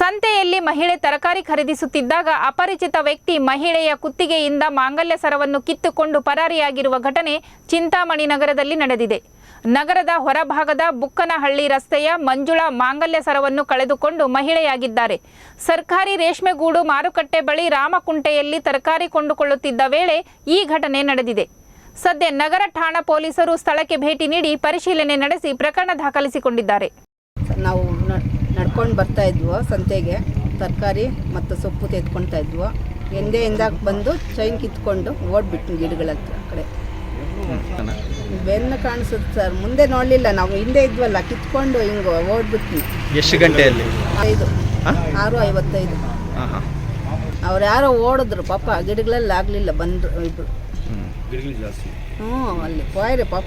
ಸಂತೆಯಲ್ಲಿ ಮಹಿಳೆ ತರಕಾರಿ ಖರೀದಿಸುತ್ತಿದ್ದಾಗ ಅಪರಿಚಿತ ವ್ಯಕ್ತಿ ಮಹಿಳೆಯ ಕುತ್ತಿಗೆಯಿಂದ ಮಾಂಗಲ್ಯ ಸರವನ್ನು ಕಿತ್ತುಕೊಂಡು ಪರಾರಿಯಾಗಿರುವ ಘಟನೆ ಚಿಂತಾಮಣಿ ನಗರದಲ್ಲಿ ನಡೆದಿದೆ. ನಗರದ ಹೊರಭಾಗದ ಬುಕ್ಕನಹಳ್ಳಿ ರಸ್ತೆಯ ಮಂಜುಳಾ ಮಾಂಗಲ್ಯ ಸರವನ್ನು ಕಳೆದುಕೊಂಡು ಮಹಿಳೆಯಾಗಿದ್ದಾರೆ. ಸರ್ಕಾರಿ ರೇಷ್ಮೆಗೂಡು ಮಾರುಕಟ್ಟೆ ಬಳಿ ರಾಮಕುಂಟೆಯಲ್ಲಿ ತರಕಾರಿ ಕೊಂಡುಕೊಳ್ಳುತ್ತಿದ್ದ ವೇಳೆ ಈ ಘಟನೆ ನಡೆದಿದೆ. ಸದ್ಯ ನಗರ ಠಾಣಾ ಪೊಲೀಸರು ಸ್ಥಳಕ್ಕೆ ಭೇಟಿ ನೀಡಿ ಪರಿಶೀಲನೆ ನಡೆಸಿ ಪ್ರಕರಣ ದಾಖಲಿಸಿಕೊಂಡಿದ್ದಾರೆ. ನಾವು ನಡ್ಕೊಂಡು ಬರ್ತಾ ಇದ್ವು ಸಂತೆಗೆ, ತರಕಾರಿ ಮತ್ತು ಸೊಪ್ಪು ತೆಗೆದುಕೊಳ್ತಾ ಇದ್ವು. ಹಿಂದೆಯಿಂದ ಬಂದು ಚೈನ್ ಕಿತ್ಕೊಂಡು ಓಡ್ಬಿಟ್ಟು ಗಿಡಗಳ ಹತ್ರ ಕಡೆ ಬೆನ್ನು ಕಾಣಿಸುತ್ತೆ ಸರ್. ಮುಂದೆ ನೋಡಲಿಲ್ಲ, ನಾವು ಹಿಂದೆ ಇದ್ವಲ್ಲ, ಕಿತ್ಕೊಂಡು ಹಿಂಗೆ ಓಡ್ಬಿಟ್ವಿ. ಎಷ್ಟು ಗಂಟೆಯಲ್ಲಿ? 6:55. ಅವ್ರು ಯಾರೋ ಓಡಿದ್ರು ಪಾಪ, ಗಿಡಗಳಲ್ಲಿ ಆಗಲಿಲ್ಲ, ಬಂದರು ಇಬ್ಬರು. ಅಲ್ಲಿ ಹೋಯ್ರೆ ಪಾಪ.